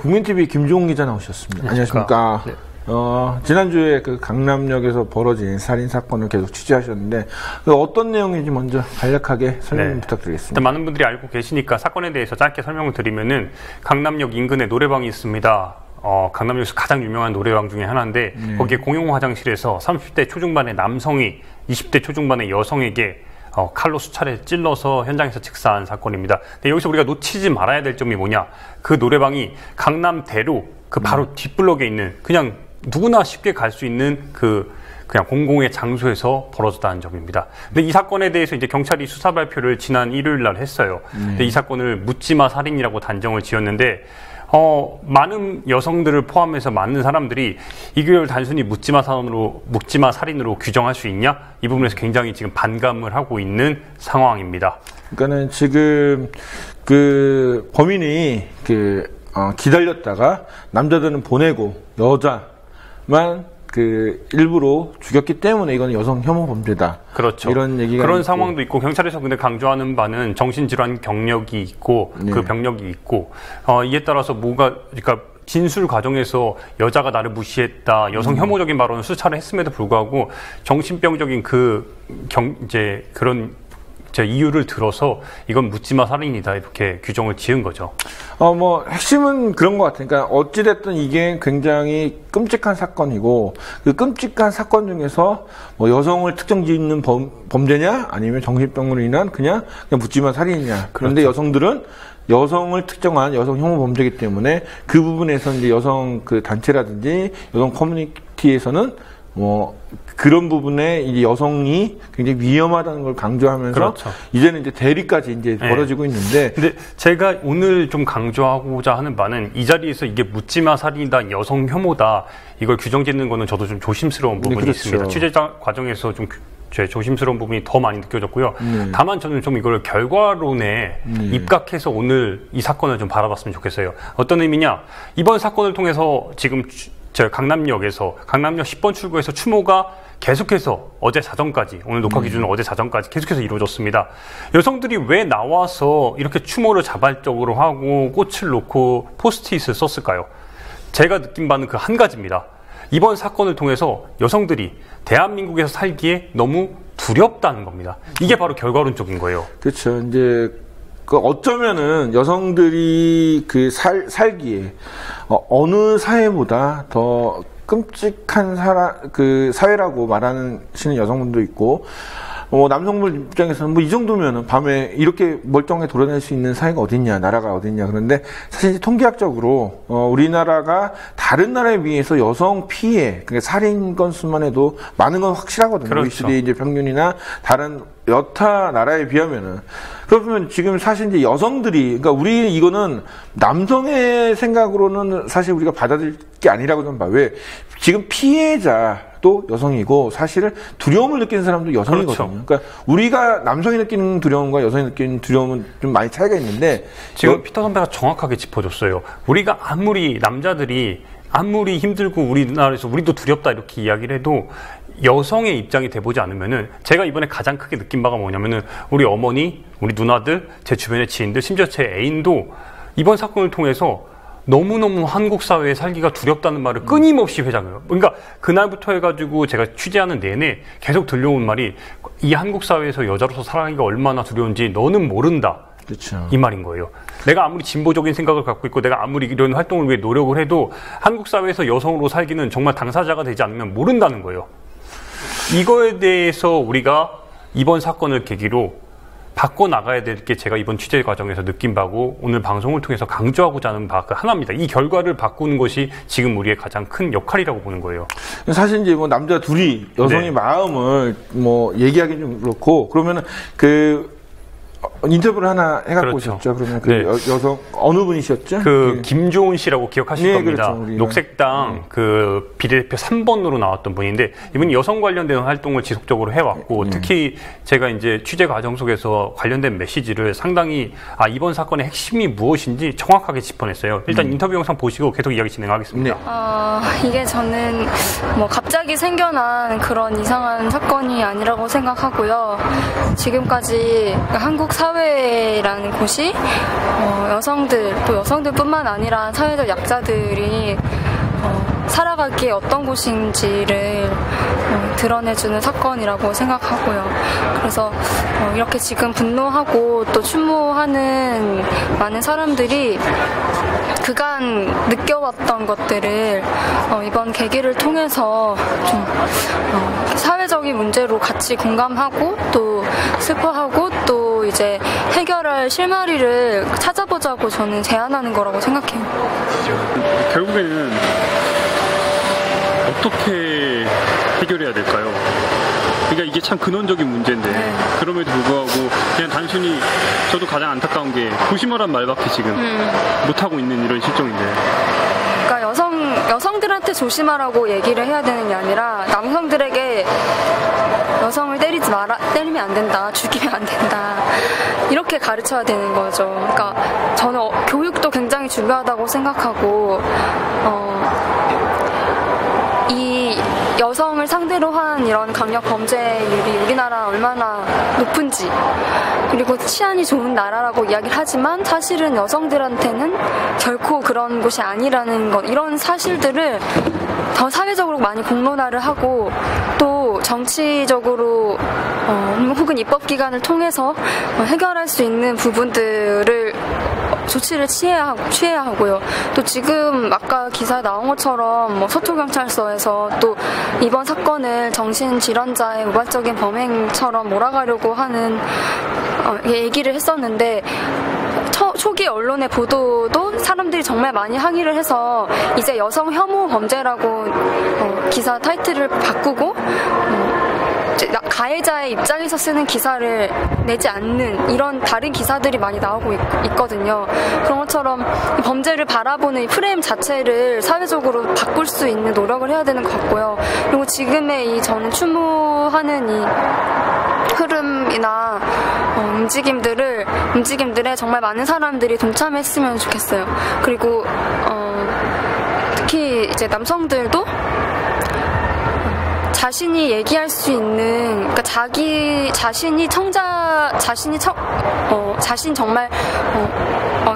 국민TV 김종훈 기자 나오셨습니다. 안녕하십니까. 네. 지난주에 그 강남역에서 벌어진 살인 사건을 계속 취재하셨는데 어떤 내용인지 먼저 간략하게 설명 부탁드리겠습니다. 일단 많은 분들이 알고 계시니까 사건에 대해서 짧게 설명을 드리면은 강남역 인근에 노래방이 있습니다. 강남역에서 가장 유명한 노래방 중에 하나인데 거기에 공용 화장실에서 30대 초중반의 남성이 20대 초중반의 여성에게 칼로 수차례 찔러서 현장에서 즉사한 사건입니다. 근데 여기서 우리가 놓치지 말아야 될 점이 뭐냐? 그 노래방이 강남대로 그 바로 뒷블럭에 있는 그냥 누구나 쉽게 갈 수 있는 그냥 공공의 장소에서 벌어졌다는 점입니다. 근데 이 사건에 대해서 이제 경찰이 수사 발표를 지난 일요일 날 했어요. 근데 이 사건을 묻지마 살인이라고 단정을 지었는데 많은 여성들을 포함해서 많은 사람들이 이걸 단순히 묻지마 살인으로 규정할 수 있냐? 이 부분에서 굉장히 지금 반감을 하고 있는 상황입니다. 그러니까는 지금 그 범인이 기다렸다가 남자들은 보내고 여자만 일부러 죽였기 때문에 이건 여성 혐오 범죄다. 그렇죠. 이런 얘기가 그런 있고. 상황도 있고 경찰에서 근데 강조하는 바는 정신질환 경력이 있고 그 병력이 있고 이에 따라서 그러니까 진술 과정에서 여자가 나를 무시했다, 여성 혐오적인 발언을 수차례 했음에도 불구하고 정신병적인 이제 그런 이유를 들어서 이건 묻지마 살인이다 이렇게 규정을 지은 거죠. 핵심은 그런 것 같아요. 그러니까 어찌됐든 이게 굉장히 끔찍한 사건이고 그 끔찍한 사건 중에서 여성을 특정 짓는 범죄냐 아니면 정신병으로 인한 그냥 묻지마 살인이냐. 그런데 그렇죠. 여성들은 여성을 특정한 여성 혐오 범죄이기 때문에 그 부분에서 이제 여성 단체라든지 여성 커뮤니티에서는 그런 부분에 이제 여성이 굉장히 위험하다는 걸 강조하면서 그렇죠. 이제는 이제 대리까지 이제 벌어지고 있는데. 근데 제가 오늘 좀 강조하고자 하는 바는 이 자리에서 이게 묻지마 살인이다, 여성 혐오다 이걸 규정짓는 거는 저도 좀 조심스러운 부분이 그렇죠. 있습니다. 취재 과정에서 좀 조심스러운 부분이 더 많이 느껴졌고요. 다만 저는 좀 이걸 결과론에 입각해서 오늘 이 사건을 좀 바라봤으면 좋겠어요. 어떤 의미냐? 이번 사건을 통해서 지금 강남역 10번 출구에서 추모가 계속해서 어제 자정까지, 오늘 녹화 기준으로 어제 자정까지 계속해서 이루어졌습니다. 여성들이 왜 나와서 이렇게 추모를 자발적으로 하고 꽃을 놓고 포스트잇을 썼을까요? 제가 느낀 바는 그 한 가지입니다. 이번 사건을 통해서 여성들이 대한민국에서 살기에 너무 두렵다는 겁니다. 이게 바로 결과론적인 거예요. 그렇죠. 이제 어쩌면은 여성들이 살기에 어느 사회보다 더 끔찍한 사회라고 말하시는 여성분도 있고, 남성분 입장에서는 이 정도면은 밤에 이렇게 멀쩡하게 돌아다닐 수 있는 사회가 어딨냐, 나라가 어딨냐. 그런데 사실 통계학적으로, 우리나라가 다른 나라에 비해서 여성 피해, 그러니까 살인 건수만 해도 많은 건 확실하거든요. 그렇죠. OECD 이제 평균이나 다른 여타 나라에 비하면은. 그러면 지금 사실 이제 여성들이, 그러니까 우리 이거는 남성의 생각으로는 사실 우리가 받아들일 게 아니라고 저는 봐요. 왜? 지금 피해자도 여성이고 사실 두려움을 느끼는 사람도 여성이거든요. 그렇죠. 그러니까 우리가 남성이 느끼는 두려움과 여성이 느끼는 두려움은 좀 많이 차이가 있는데 지금 피터 선배가 정확하게 짚어줬어요. 우리가 남자들이 아무리 힘들고 우리나라에서 우리도 두렵다 이렇게 이야기를 해도 여성의 입장이 돼보지 않으면은 제가 이번에 가장 크게 느낀 바가 뭐냐면은 우리 어머니, 우리 누나들, 제 주변의 지인들, 심지어 제 애인도 이번 사건을 통해서 너무너무 한국 사회에 살기가 두렵다는 말을 끊임없이 회자해요. 그러니까 그날부터 해가지고 제가 취재하는 내내 계속 들려온 말이 이 한국 사회에서 여자로서 살아가기가 얼마나 두려운지 너는 모른다. 그렇죠. 이 말인 거예요. 내가 아무리 진보적인 생각을 갖고 있고 내가 아무리 이런 활동을 위해 노력을 해도 한국 사회에서 여성으로 살기는 정말 당사자가 되지 않으면 모른다는 거예요. 이거에 대해서 우리가 이번 사건을 계기로 바꿔나가야 될 게 제가 이번 취재 과정에서 느낀 바고 오늘 방송을 통해서 강조하고자 하는 바가 하나입니다. 이 결과를 바꾸는 것이 지금 우리의 가장 큰 역할이라고 보는 거예요. 사실 이제 남자 둘이 여성의 마음을 얘기하기 좀 그렇고 그러면은 인터뷰를 하나 해갖고 그렇죠. 오셨죠. 그러면 여성 어느 분이셨죠? 김조은 씨라고 기억하실 겁니다. 그렇죠, 녹색당 비례대표 3번으로 나왔던 분인데 이분이 여성 관련된 활동을 지속적으로 해왔고 특히 제가 이제 취재 과정 속에서 관련된 메시지를 상당히 이번 사건의 핵심이 무엇인지 정확하게 짚어냈어요. 일단 인터뷰 영상 보시고 계속 이야기 진행하겠습니다. 이게 저는 갑자기 생겨난 그런 이상한 사건이 아니라고 생각하고요. 지금까지 한국 사회 사회라는 곳이 여성들 또 여성들뿐만 아니라 사회적 약자들이 살아가기에 어떤 곳인지를 드러내주는 사건이라고 생각하고요. 그래서 이렇게 지금 분노하고 또 추모하는 많은 사람들이 그간 느껴왔던 것들을 이번 계기를 통해서 좀 사회적인 문제로 같이 공감하고 또 슬퍼하고 또 이제 해결할 실마리를 찾아보자고 저는 제안하는 거라고 생각해요. 결국에는 어떻게 해결해야 될까요? 그러니까 이게 참 근원적인 문제인데 그럼에도 불구하고 그냥 단순히 저도 가장 안타까운 게 조심하란 말밖에 지금 못하고 있는 이런 실정인데, 그러니까 여성들한테 조심하라고 얘기를 해야 되는 게 아니라 남성들에게 여성을 때리면 안 된다, 죽이면 안 된다 이렇게 가르쳐야 되는 거죠. 그러니까 저는 교육도 굉장히 중요하다고 생각하고 이 여성을 상대로 한 이런 강력 범죄율이 우리나라 얼마나 높은지, 그리고 치안이 좋은 나라라고 이야기를 하지만 사실은 여성들한테는 결코 그런 곳이 아니라는 것, 이런 사실들을 더 사회적으로 많이 공론화를 하고 또 정치적으로 혹은 입법기관을 통해서 해결할 수 있는 부분들을 조치를 취해야 하고요. 또 지금 아까 기사에 나온 것처럼 뭐 서초경찰서에서 또 이번 사건을 정신질환자의 우발적인 범행처럼 몰아가려고 하는 얘기를 했었는데, 초기 언론의 보도도 사람들이 정말 많이 항의를 해서 이제 여성 혐오 범죄라고 기사 타이틀을 바꾸고 가해자의 입장에서 쓰는 기사를 내지 않는 이런 다른 기사들이 많이 나오고 있거든요. 그런 것처럼 이 범죄를 바라보는 이 프레임 자체를 사회적으로 바꿀 수 있는 노력을 해야 되는 것 같고요. 그리고 지금의 저는 추모하는 이 흐름이나 움직임들에 정말 많은 사람들이 동참했으면 좋겠어요. 그리고 특히 이제 남성들도 자신이 얘기할 수 있는, 그러니까 자신이 정말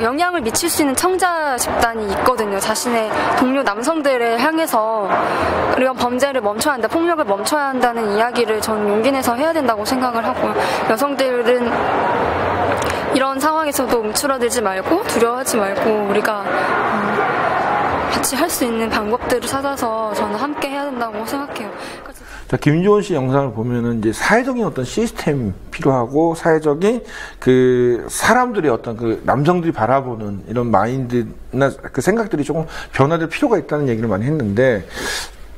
영향을 미칠 수 있는 청자 집단이 있거든요. 자신의 동료 남성들을 향해서 이런 범죄를 멈춰야 한다, 폭력을 멈춰야 한다는 이야기를 저는 용기 내서 해야 된다고 생각을 하고요. 여성들은 이런 상황에서도 움츠러들지 말고 두려워하지 말고 우리가 같이 할 수 있는 방법들을 찾아서 저는 함께 해야 된다고 생각해요. 자, 김주원 씨 영상을 보면은 이제 사회적인 어떤 시스템이 필요하고 사회적인 그 사람들의 어떤 그 남성들이 바라보는 이런 마인드나 그 생각들이 조금 변화될 필요가 있다는 얘기를 많이 했는데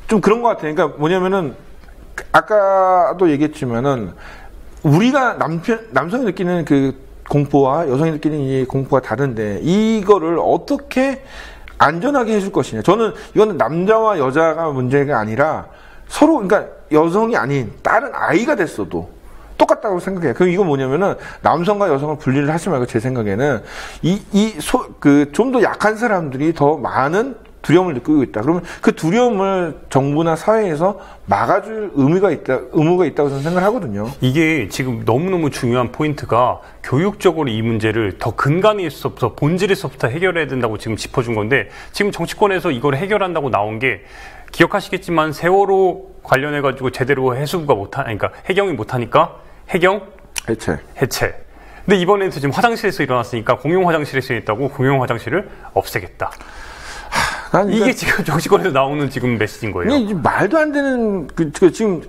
좀 그런 것 같아요. 그러니까 뭐냐면은 아까도 얘기했지만은 우리가 남성이 느끼는 그 공포와 여성이 느끼는 이 공포가 다른데 이거를 어떻게 안전하게 해줄 것이냐. 저는 이거는 남자와 여자가 문제가 아니라 서로, 그러니까 여성이 아닌 다른 아이가 됐어도 똑같다고 생각해요. 그럼 이거 뭐냐면은 남성과 여성을 분리를 하지 말고 제 생각에는 좀 더 약한 사람들이 더 많은 두려움을 느끼고 있다. 그러면 그 두려움을 정부나 사회에서 막아줄 의무가 있다고 저는 생각을 하거든요. 이게 지금 너무너무 중요한 포인트가 교육적으로 이 문제를 더 근간에서부터 본질에서부터 해결해야 된다고 지금 짚어준 건데, 지금 정치권에서 이걸 해결한다고 나온 게 기억하시겠지만 세월호 관련해가지고 제대로 그러니까 해경이 못하니까 해체. 근데 이번에도 지금 화장실에서 일어났으니까 공용 화장실에서 있다고 공용 화장실을 없애겠다. 이게 지금 정치권에서 나오는 지금 메시지인 거예요. 이게 말도 안 되는 지금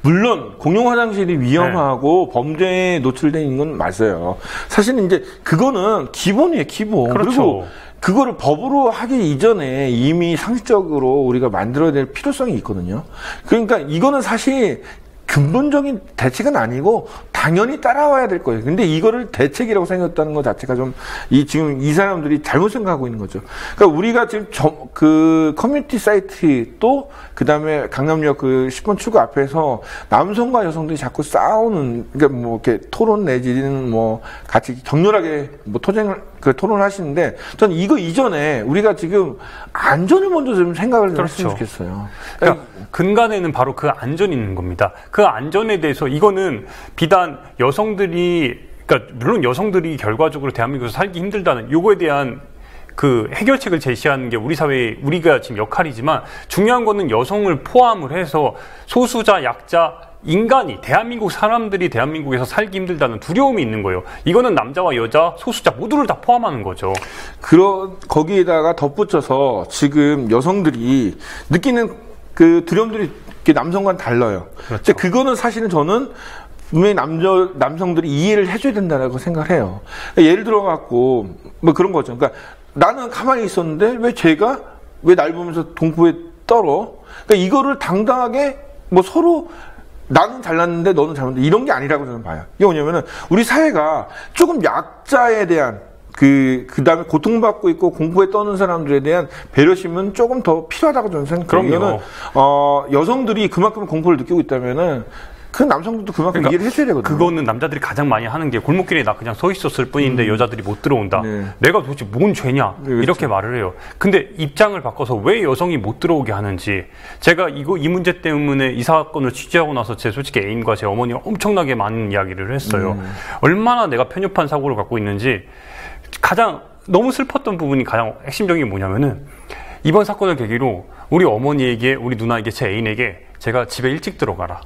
물론 공용 화장실이 위험하고 범죄에 노출된 건 맞아요. 사실은 이제 그거는 기본이에요, 기본. 그렇죠. 그리고 그거를 법으로 하기 이전에 이미 상식적으로 우리가 만들어야 될 필요성이 있거든요. 그러니까 이거는 사실 근본적인 대책은 아니고 당연히 따라와야 될 거예요. 근데 이거를 대책이라고 생각했다는 것 자체가 좀 지금 이 사람들이 잘못 생각하고 있는 거죠. 그러니까 우리가 지금 그 커뮤니티 사이트 또 그다음에 강남역 그 10번 출구 앞에서 남성과 여성들이 자꾸 싸우는, 그러니까 뭐 이렇게 토론 내지는 뭐 같이 격렬하게 뭐 토론을 하시는데, 저는 이거 이전에 우리가 지금 안전을 먼저 좀 생각을 했으면 좋겠어요. 그러니까 근간에는 바로 그 안전이 있는 겁니다. 그 안전에 대해서 이거는 비단 여성들이 그러니까 물론 여성들이 결과적으로 대한민국에서 살기 힘들다는 요거에 대한 그 해결책을 제시하는 게 우리 사회의 우리가 지금 역할이지만 중요한 거는 여성을 포함을 해서 소수자, 약자, 인간이 대한민국 사람들이 대한민국에서 살기 힘들다는 두려움이 있는 거예요. 이거는 남자와 여자, 소수자 모두를 다 포함하는 거죠. 거기에다가 덧붙여서 지금 여성들이 느끼는 그 두려움들이 남성과는 달라요. 그렇죠. 그거는 사실은 저는 분명히 남성들이 이해를 해줘야 된다고 생각을 해요. 예를 들어갖고 뭐 그런 거죠. 그러니까 나는 가만히 있었는데 왜 날 보면서 공포에 떨어? 그러니까 이거를 당당하게 뭐 서로 나는 잘났는데 너는 잘못했는데 이런 게 아니라고 저는 봐요. 이게 뭐냐면은 우리 사회가 조금 약자에 대한 그다음에 고통받고 있고 공포에 떠는 사람들에 대한 배려심은 조금 더 필요하다고 저는 생각해요. 이거는 여성들이 그만큼 공포를 느끼고 있다면은 그 남성들도 그만큼 그러니까 이해를 해줘야 되거든요. 그거는 남자들이 가장 많이 하는 게 골목길에 나 그냥 서 있었을 뿐인데 여자들이 못 들어온다. 네. 내가 도대체 뭔 죄냐? 네, 그렇죠. 이렇게 말을 해요. 근데 입장을 바꿔서 왜 여성이 못 들어오게 하는지 제가 이 문제 때문에 이 사건을 취재하고 나서 제 솔직히 애인과 제 어머니가 엄청나게 많은 이야기를 했어요. 얼마나 내가 편협한 사고를 갖고 있는지 가장 너무 슬펐던 부분이 가장 핵심적인 게 뭐냐면은 이번 사건을 계기로 우리 어머니에게 우리 누나에게 제 애인에게 제가 집에 일찍 들어가라.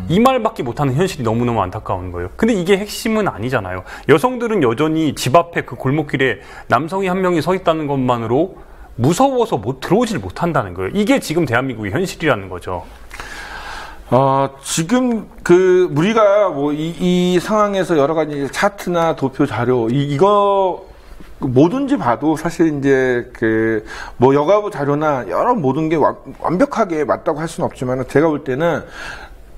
이 말밖에 못하는 현실이 너무너무 안타까운 거예요. 근데 이게 핵심은 아니잖아요. 여성들은 여전히 집 앞에 그 골목길에 남성이 한 명이 서 있다는 것만으로 무서워서 들어오질 못한다는 거예요. 이게 지금 대한민국의 현실이라는 거죠. 지금 우리가 뭐 이 상황에서 여러 가지 차트나 도표 자료 이거 뭐든지 봐도 사실 이제 뭐 여가부 자료나 여러 모든 게 완벽하게 맞다고 할 수는 없지만 제가 볼 때는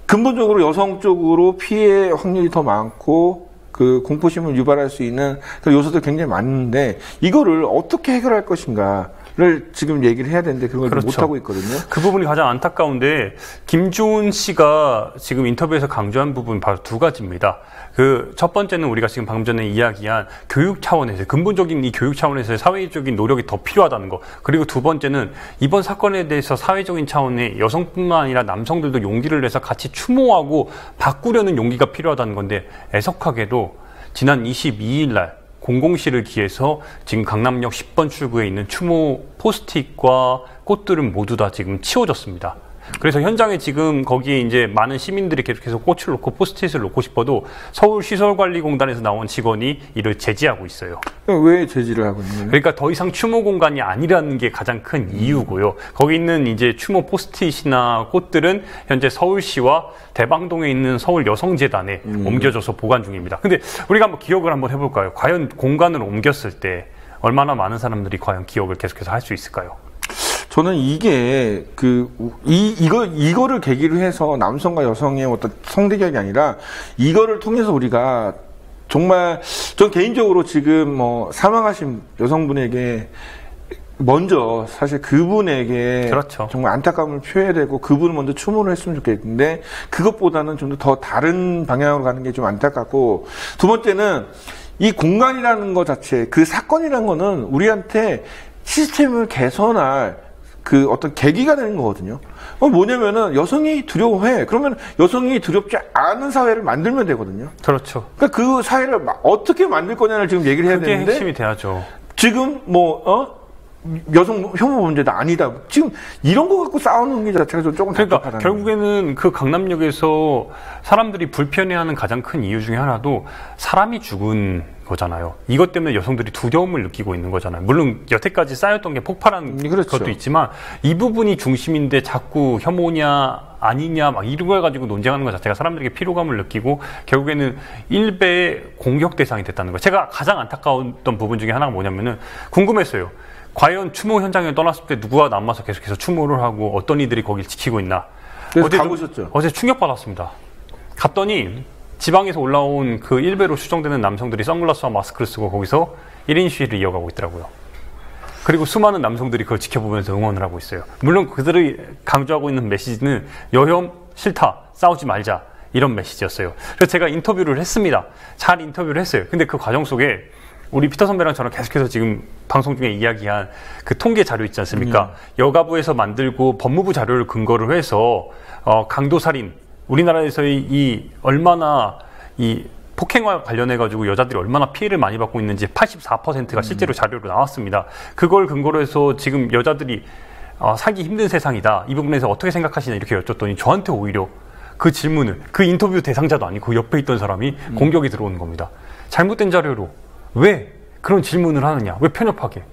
근본적으로 여성 쪽으로 피해 확률이 더 많고 그 공포심을 유발할 수 있는 요소들 굉장히 많은데 이거를 어떻게 해결할 것인가를 지금 얘기를 해야 되는데 그걸 그렇죠. 못 하고 있거든요. 그 부분이 가장 안타까운데 김조은 씨가 지금 인터뷰에서 강조한 부분 바로 두 가지입니다. 첫 번째는 우리가 지금 방금 전에 이야기한 교육 차원에서 근본적인 이 교육 차원에서의 사회적인 노력이 더 필요하다는 거. 그리고 두 번째는 이번 사건에 대해서 사회적인 차원의 여성뿐만 아니라 남성들도 용기를 내서 같이 추모하고 바꾸려는 용기가 필요하다는 건데 애석하게도 지난 22일 날 공공시를 기해서 지금 강남역 10번 출구에 있는 추모 포스트잇과 꽃들은 모두 다 지금 치워졌습니다. 그래서 현장에 지금 거기에 이제 많은 시민들이 계속해서 꽃을 놓고 포스트잇을 놓고 싶어도 서울시설관리공단에서 나온 직원이 이를 제지하고 있어요. 왜 제지를 하고 있는 거예요? 그러니까 더 이상 추모 공간이 아니라는 게 가장 큰 이유고요. 거기 있는 이제 추모 포스트잇이나 꽃들은 현재 서울시와 대방동에 있는 서울여성재단에 옮겨져서 보관 중입니다. 근데 우리가 한번 기억을 한번 해볼까요? 과연 공간을 옮겼을 때 얼마나 많은 사람들이 과연 기억을 계속해서 할 수 있을까요? 저는 이게 이거를 계기로 해서 남성과 여성의 어떤 성대결이 아니라 이거를 통해서 우리가 정말 전 개인적으로 지금 뭐 사망하신 여성분에게 먼저 사실 그분에게 그렇죠. 정말 안타까움을 표해야 되고 그분을 먼저 추모를 했으면 좋겠는데 그것보다는 좀 더 다른 방향으로 가는 게 좀 안타깝고 두 번째는 이 공간이라는 것 자체 그 사건이라는 거는 우리한테 시스템을 개선할 어떤 계기가 되는 거거든요. 뭐냐면은 여성이 두려워해. 그러면 여성이 두렵지 않은 사회를 만들면 되거든요. 그렇죠. 그러니까 그 사회를 어떻게 만들 거냐를 지금 얘기를 해야 되는데. 그게 핵심이 돼야죠. 지금 여성 혐오 문제다 아니다. 지금 이런 거 갖고 싸우는 게 자체가 좀 조금 그러니까 결국에는 그 강남역에서 사람들이 불편해하는 가장 큰 이유 중에 하나도 사람이 죽은 거잖아요. 이것 때문에 여성들이 두려움을 느끼고 있는 거잖아요. 물론 여태까지 쌓였던 게 폭발한 그렇죠. 것도 있지만 이 부분이 중심인데 자꾸 혐오냐 아니냐 막 이런 걸 가지고 논쟁하는 것 자체가 사람들에게 피로감을 느끼고 결국에는 일베의 공격 대상이 됐다는 거예요. 제가 가장 안타까웠던 부분 중에 하나가 뭐냐면은 궁금했어요. 과연 추모 현장에 떠났을 때 누가 남아서 계속해서 추모를 하고 어떤 이들이 거길 지키고 있나. 그래서 가보셨죠? 어제 충격받았습니다. 갔더니 지방에서 올라온 그 일베로 추정되는 남성들이 선글라스와 마스크를 쓰고 거기서 1인 시위를 이어가고 있더라고요. 그리고 수많은 남성들이 그걸 지켜보면서 응원을 하고 있어요. 물론 그들이 강조하고 있는 메시지는 여혐 싫다, 싸우지 말자 이런 메시지였어요. 그래서 제가 인터뷰를 했습니다. 잘 인터뷰를 했어요. 근데 그 과정 속에 우리 피터 선배랑 저랑 계속해서 지금 방송 중에 이야기한 그 통계 자료 있지 않습니까? 여가부에서 만들고 법무부 자료를 근거로 해서 강도살인 우리나라에서의 이 얼마나 이 폭행과 관련해가지고 여자들이 얼마나 피해를 많이 받고 있는지 84%가 실제로 자료로 나왔습니다. 그걸 근거로 해서 지금 여자들이 살기 힘든 세상이다. 이 부분에서 어떻게 생각하시냐 이렇게 여쭸더니 저한테 오히려 그 질문을 그 인터뷰 대상자도 아니고 옆에 있던 사람이 공격이 들어오는 겁니다. 잘못된 자료로 왜 그런 질문을 하느냐? 왜 편협하게?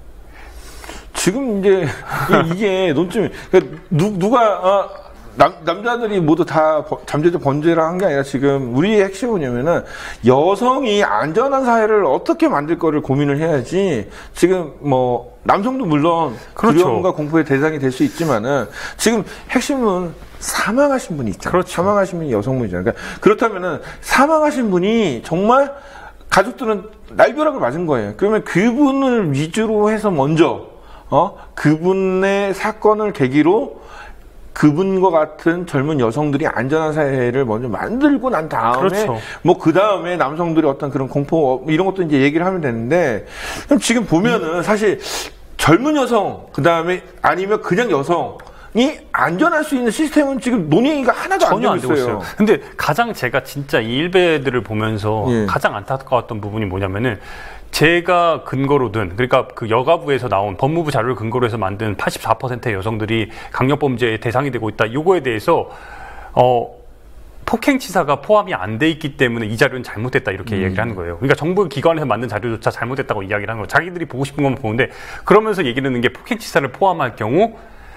지금 이제 이게 논점이 누가 남자들이 모두 다 잠재적 범죄를 한 게 아니라 지금 우리의 핵심은 뭐냐면은 여성이 안전한 사회를 어떻게 만들 거를 고민을 해야지. 지금 뭐 남성도 물론 그렇죠. 두려움과 공포의 대상이 될 수 있지만은 지금 핵심은 사망하신 분이 있잖아요. 그렇죠. 사망하신 분이 여성분이잖아요. 그러니까 그렇다면은 사망하신 분이 정말 가족들은 날벼락을 맞은 거예요. 그러면 그분을 위주로 해서 먼저 그분의 사건을 계기로 그분과 같은 젊은 여성들이 안전한 사회를 먼저 만들고 난 다음에 그렇죠. 뭐 그 다음에 남성들이 어떤 그런 공포 이런 것도 이제 얘기를 하면 되는데 그럼 지금 보면은 사실 젊은 여성 그 다음에 아니면 그냥 여성이 안전할 수 있는 시스템은 지금 논의가 하나도 전혀 안 안 되고 되고 있어요. 있어요. 근데 가장 제가 진짜 이 일베들을 보면서 예. 가장 안타까웠던 부분이 뭐냐면은 제가 근거로 든, 그러니까 그 여가부에서 나온 법무부 자료를 근거로 해서 만든 84%의 여성들이 강력범죄의 대상이 되고 있다. 이거에 대해서, 폭행치사가 포함이 안 돼 있기 때문에 이 자료는 잘못됐다. 이렇게 이야기를 하는 거예요. 그러니까 정부 기관에서 만든 자료조차 잘못됐다고 이야기를 하는 거예요. 자기들이 보고 싶은 것만 보는데 그러면서 얘기를 하는 게 폭행치사를 포함할 경우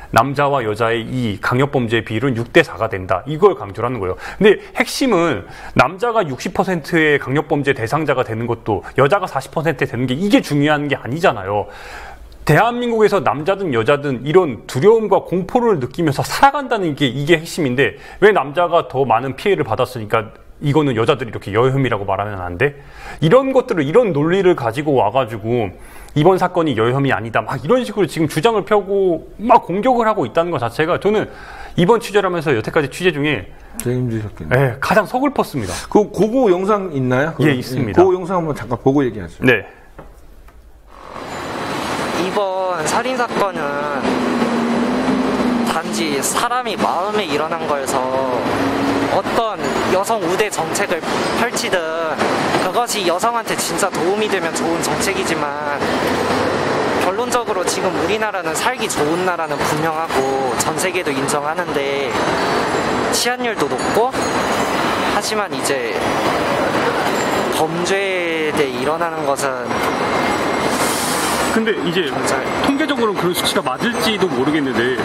남자와 여자의 이 강력범죄의 비율은 6대4가 된다. 이걸 강조를 하는 거예요. 근데 핵심은 남자가 60%의 강력범죄 대상자가 되는 것도 여자가 40% 되는 게 이게 중요한 게 아니잖아요. 대한민국에서 남자든 여자든 이런 두려움과 공포를 느끼면서 살아간다는 게 이게 핵심인데 왜 남자가 더 많은 피해를 받았으니까 이거는 여자들이 이렇게 여혐이라고 말하면 안 돼? 이런 것들을, 이런 논리를 가지고 와가지고 이번 사건이 여혐이 아니다. 막 이런 식으로 지금 주장을 펴고 막 공격을 하고 있다는 것 자체가 저는 이번 취재를 하면서 여태까지 취재 중에 되게 힘드셨겠네요. 네, 가장 서글펐습니다. 그거 영상 있나요? 예, 있습니다. 그 영상 한번 잠깐 보고 얘기하죠. 네. 이번 살인사건은 단지 사람이 마음에 일어난 거여서 어떤 여성 우대 정책을 펼치든 그것이 여성한테 진짜 도움이 되면 좋은 정책이지만 결론적으로 지금 우리나라는 살기 좋은 나라는 분명하고 전 세계도 인정하는데 치안율도 높고 하지만 이제 범죄에 대해 일어나는 것은 근데 이제 통계적으로 그런 수치가 맞을지도 모르겠는데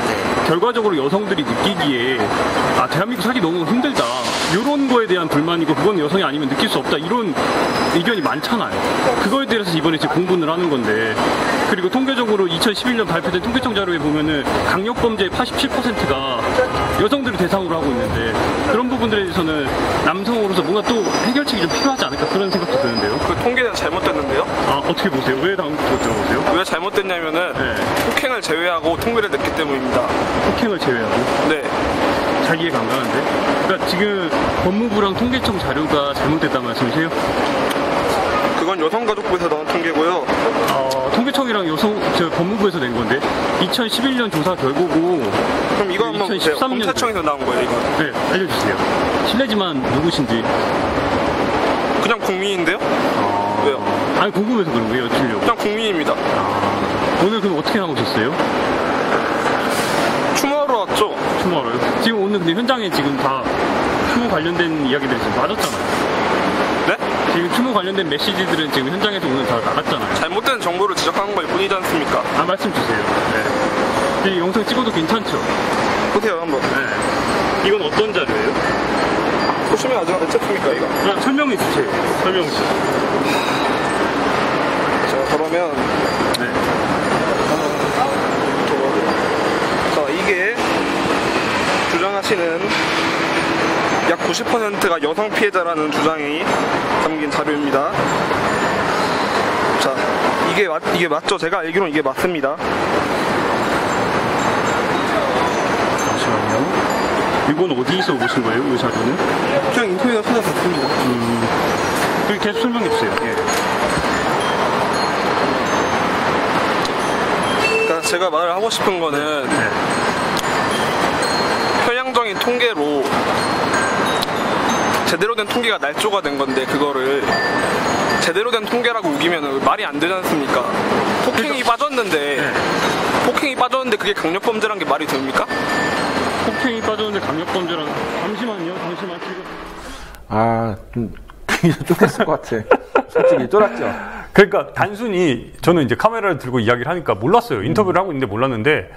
결과적으로 여성들이 느끼기에 대한민국 살기 너무 힘들다 이런 거에 대한 불만이고 그건 여성이 아니면 느낄 수 없다 이런 의견이 많잖아요. 그거에 대해서 이번에 이제 공분을 하는 건데 그리고 통계적으로 2011년 발표된 통계청 자료에 보면은 강력범죄의 87%가 여성들을 대상으로 하고 있는데 그런 부분들에 대해서는 남성으로서 뭔가 또 해결책이 좀 필요하지 않을까 그런 생각도 드는데요. 그 통계는 잘못됐는데요? 어떻게 보세요? 왜 다음부터 들어보세요? 왜 잘못됐냐면은 폭행을 제외하고 통계를 냈기 때문입니다. 폭행을 제외하고? 네. 잘 이해가 안 가는데? 그러니까 지금 법무부랑 통계청 자료가 잘못됐다는 말씀이세요? 그건 여성가족부에서 나온 통계고요. 통계청이랑 법무부에서 낸 건데 2011년 조사 결과고 그럼 이거 한번 보세요. 검찰청에서 나온 거예요, 이거. 네, 알려주세요. 실례지만 누구신지. 그냥 국민인데요? 왜요? 아니 궁금해서 그런 거예요, 여쭈려고. 그냥 국민입니다. 오늘 그럼 어떻게 나오셨어요? 추모하러 왔죠? 추모하러요? 지금 오늘 근데 현장에 지금 다 추모 관련된 이야기들이 지금 맞았잖아요. 네? 지금 추모 관련된 메시지들은 지금 현장에서 오늘 다 나갔잖아요. 잘못된 정보를 지적하는 걸 뿐이지 않습니까? 말씀 주세요. 네. 이 영상 찍어도 괜찮죠? 보세요, 한번. 네. 이건 어떤 자료예요? 보시면 아직 안 찍습니까, 이거? 설명해 주세요. 설명해 주세요. 자, 그러면. 네. 자, 이게 주장하시는 약 90%가 여성 피해자라는 주장이 담긴 자료입니다. 자, 이게 맞죠? 제가 알기로는 이게 맞습니다. 잠시만요. 이건 어디서 보신 거예요, 이 자료는? 그냥 인터넷에서 찾아봤습니다. 계속 설명해 주세요. 예. 그러니까 제가 말을 하고 싶은 거는 편향적인 통계로 제대로 된 통계가 날조가 된 건데 그거를 제대로 된 통계라고 우기면 말이 안 되지 않습니까? 폭행이 빠졌는데 그게 강력범죄란 게 말이 됩니까? 폭행이 빠졌는데 강력범죄란 잠시만요. 지금 굉장히 쫄았을 것 같아. 솔직히 쫄았죠. 그러니까 단순히 저는 이제 카메라를 들고 이야기를 하니까 몰랐어요. 인터뷰를 하고 있는데 몰랐는데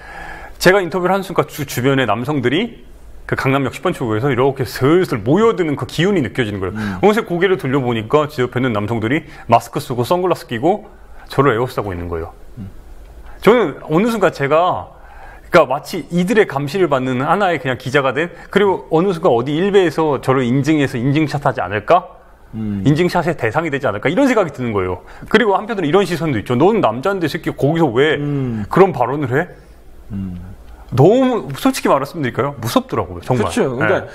제가 인터뷰를 하는 순간 주변에 남성들이 그 강남역 10번 출구에서 이렇게 슬슬 모여드는 그 기운이 느껴지는 거예요. 어느새 고개를 돌려보니까 제 옆에 있는 남성들이 마스크 쓰고 선글라스 끼고 저를 에워싸고 있는 거예요. 저는 어느 순간 그러니까 마치 이들의 감시를 받는 하나의 그냥 기자가 된, 그리고 어느 순간 어디 일베에서 저를 인증해서 인증샷 하지 않을까? 인증샷의 대상이 되지 않을까? 이런 생각이 드는 거예요. 그리고 한편으로는 이런 시선도 있죠. 너는 남자인데 새끼 거기서 왜 그런 발언을 해? 너무 솔직히 말씀드릴까요? 무섭더라고요, 정말. 그렇죠. 그러니까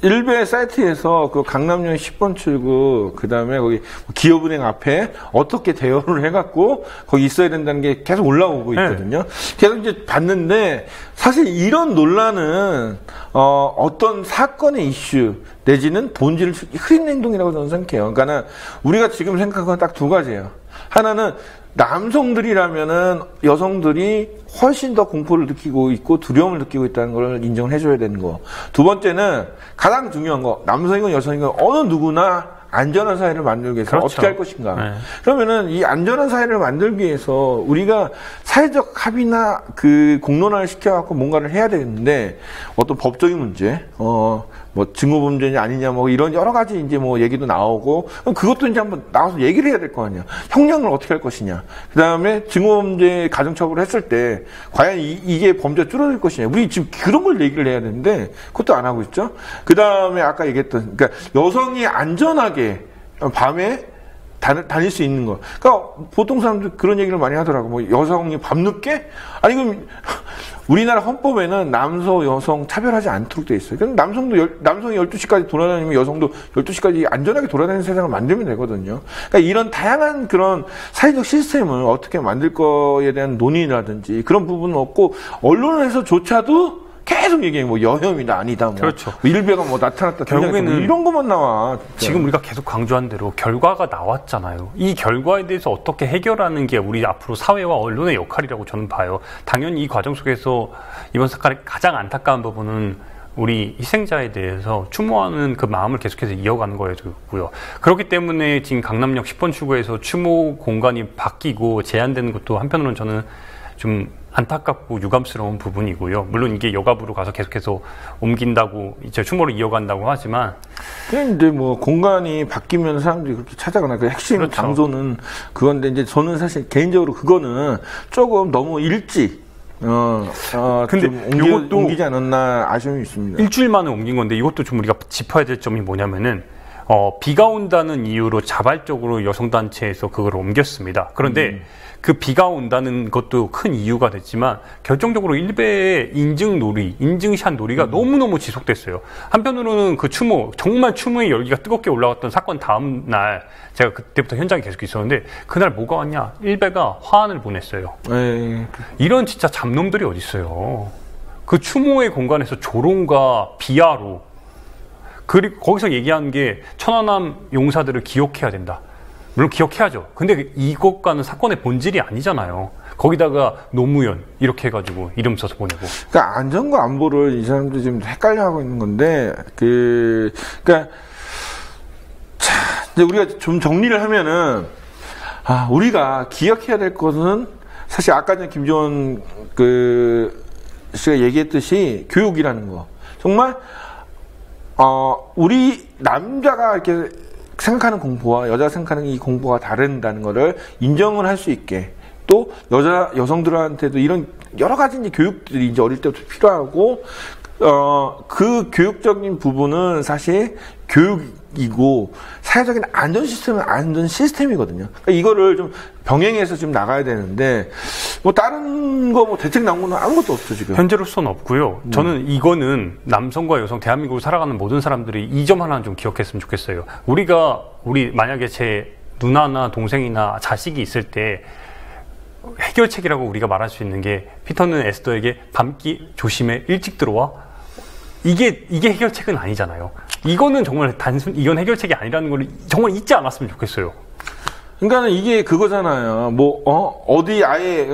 일베 사이트에서 그 강남역 10번 출구, 그 다음에 거기 기업은행 앞에 어떻게 대여를 해갖고 거기 있어야 된다는 게 계속 올라오고 있거든요. 계속 이제 봤는데 사실 이런 논란은 어떤 사건의 이슈 내지는 본질을 흐린 행동이라고 저는 생각해요. 그러니까 우리가 지금 생각하는 건 딱 두 가지예요. 하나는 남성들이라면은 여성들이 훨씬 더 공포를 느끼고 있고 두려움을 느끼고 있다는 걸 인정을 해줘야 되는 거. 두 번째는 가장 중요한 거, 남성이건 여성이건 어느 누구나 안전한 사회를 만들기 위해서 그렇죠. 어떻게 할 것인가. 그러면은 이 안전한 사회를 만들기 위해서 우리가 사회적 합의나 그 공론화를 시켜갖고 뭔가를 해야 되는데 어떤 법적인 문제, 뭐 증오범죄냐 아니냐 뭐 이런 여러 가지 이제 뭐 얘기도 나오고 그것도 이제 한번 나와서 얘기를 해야 될 거 아니야. 형량을 어떻게 할 것이냐. 그 다음에 증오범죄 가중처벌을 했을 때 과연 이게 범죄가 줄어들 것이냐. 우리 지금 그런 걸 얘기를 해야 되는데 그것도 안 하고 있죠. 그 다음에 아까 얘기했던 그러니까 여성이 안전하게 밤에 다닐 수 있는 거. 그러니까 보통 사람들 그런 얘기를 많이 하더라고. 뭐 여성이 밤늦게? 아니 그럼 우리나라 헌법에는 남성, 여성 차별하지 않도록 돼 있어요. 그럼 남성이 12시까지 돌아다니면 여성도 12시까지 안전하게 돌아다니는 세상을 만들면 되거든요. 그러니까 이런 다양한 그런 사회적 시스템을 어떻게 만들 거에 대한 논의라든지 그런 부분은 없고 언론에서조차도 계속 얘기해. 뭐 여혐이다 아니다. 뭐 그렇죠. 일베가 뭐 나타났다. 결국에는 뭐 이런 것만 나와. 진짜. 지금 우리가 계속 강조한 대로 결과가 나왔잖아요. 이 결과에 대해서 어떻게 해결하는 게 우리 앞으로 사회와 언론의 역할이라고 저는 봐요. 당연히 이 과정 속에서 이번 사건의 가장 안타까운 부분은 우리 희생자에 대해서 추모하는 그 마음을 계속해서 이어가는 거였고요. 그렇기 때문에 지금 강남역 10번 출구에서 추모 공간이 바뀌고 제한되는 것도 한편으로는 저는 좀 안타깝고 유감스러운 부분이고요. 물론 이게 여가부로 가서 계속해서 옮긴다고 이제 추모를 이어간다고 하지만 근데 뭐 공간이 바뀌면 사람들이 그렇게 찾아가나 그 핵심 그렇죠. 장소는 그건데 이제 저는 사실 개인적으로 그거는 조금 너무 일찍 근데 좀 옮기지 않았나 아쉬움이 있습니다. 일주일 만에 옮긴 건데 이것도 좀 우리가 짚어야 될 점이 뭐냐면은 비가 온다는 이유로 자발적으로 여성단체에서 그걸 옮겼습니다. 그런데 그 비가 온다는 것도 큰 이유가 됐지만 결정적으로 일베의 인증샷 놀이가 너무너무 지속됐어요. 한편으로는 그 정말 추모의 열기가 뜨겁게 올라갔던 사건 다음 날 제가 그때부터 현장에 계속 있었는데 그날 뭐가 왔냐? 일베가 화환을 보냈어요. 이런 진짜 잡놈들이 어딨어요. 그 추모의 공간에서 조롱과 비하로 그리고 거기서 얘기한 게 천안함 용사들을 기억해야 된다. 물론 기억해야죠. 근데 이것과는 사건의 본질이 아니잖아요. 거기다가 노무현 이렇게 해가지고 이름 써서 보내고. 그러니까 안전과 안보를 이 사람들이 지금 헷갈려하고 있는 건데 그러니까 이제 우리가 좀 정리를 하면은 우리가 기억해야 될 것은 사실 아까 전에 김지원 씨가 얘기했듯이 교육이라는 거. 정말 우리 남자가 이렇게 생각하는 공포와 여자가 생각하는 이 공포가 다른다는 거를 인정을 할 수 있게 또 여성들한테도 이런 여러 가지 이제 교육들이 이제 어릴 때부터 필요하고 그 교육적인 부분은 사실 교육이고 사회적인 안전 시스템은 안전 시스템이거든요. 그러니까 이거를 좀 병행해서 지금 나가야 되는데 뭐 다른 거 뭐 대책 나온 거는 아무것도 없죠 지금. 현재로서는 없고요. 저는 이거는 남성과 여성 대한민국을 살아가는 모든 사람들이 이 점 하나는 좀 기억했으면 좋겠어요. 우리 만약에 제 누나나 동생이나 자식이 있을 때 해결책이라고 우리가 말할 수 있는 게 피터는 에스더에게 밤기 조심해 일찍 들어와 이게 해결책은 아니잖아요. 이거는 정말 이건 해결책이 아니라는 걸 정말 잊지 않았으면 좋겠어요. 그러니까 이게 그거잖아요. 어디 아예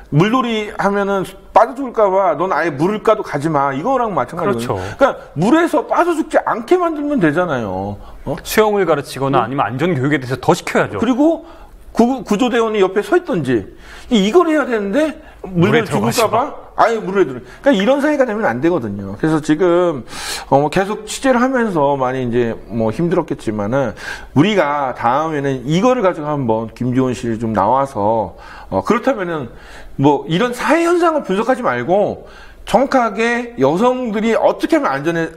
물놀이 하면은 빠져 죽을까봐 넌 아예 물을까도 가지 마. 이거랑 마찬가지죠. 그렇죠. 그러니까 물에서 빠져 죽지 않게 만들면 되잖아요. 수영을 가르치거나 아니면 안전 교육에 대해서 더 시켜야죠. 그리고 구조대원이 옆에 서 있던지 이걸 해야 되는데 물에 죽을까봐 아예 물에 들어. 그러니까 이런 사이가 되면 안 되거든요. 그래서 지금 계속 취재를 하면서 많이 이제 뭐 힘들었겠지만은 우리가 다음에는 이거를 가지고 한번 김지원 씨 좀 나와서 그렇다면은 뭐 이런 사회 현상을 분석하지 말고 정확하게 여성들이 어떻게 하면 안전할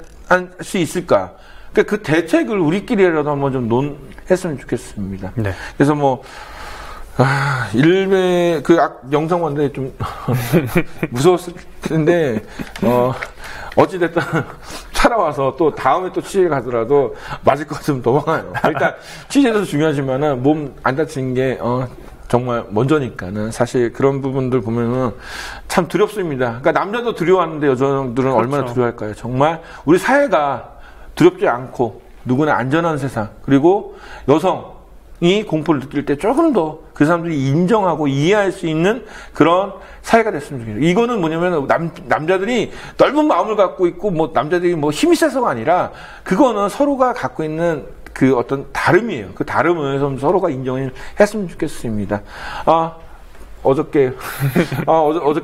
수 있을까? 그러니까 그 대책을 우리끼리라도 한번 좀 논했으면 좋겠습니다. 네. 그래서 뭐 일베 영상 봤는데 좀 무서웠을 텐데 어찌됐든 살아와서 또 다음에 또 취재 가더라도 맞을 것 같으면 도망가요. 일단 취재도 중요하지만은 몸 안 다치는 게 정말 먼저니까는 사실 그런 부분들 보면은 참 두렵습니다. 그러니까 남자도 두려워하는데 여자들은 그렇죠. 얼마나 두려워할까요? 정말 우리 사회가 두렵지 않고 누구나 안전한 세상 그리고 여성이 공포를 느낄 때 조금 더 그 사람들이 인정하고 이해할 수 있는 그런 사회가 됐으면 좋겠어요. 이거는 뭐냐면 남자들이 넓은 마음을 갖고 있고 뭐 남자들이 뭐 힘이 세서가 아니라 그거는 서로가 갖고 있는 그 어떤 다름이에요. 그 다름을 좀 서로가 인정을 했으면 좋겠습니다. 어저께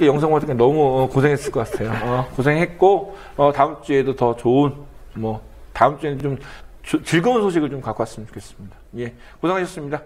영상 봤을 때 너무 고생했을 것 같아요. 고생했고 다음 주에도 더 좋은 다음 주에는 좀 즐거운 소식을 좀 갖고 왔으면 좋겠습니다. 예, 고생하셨습니다.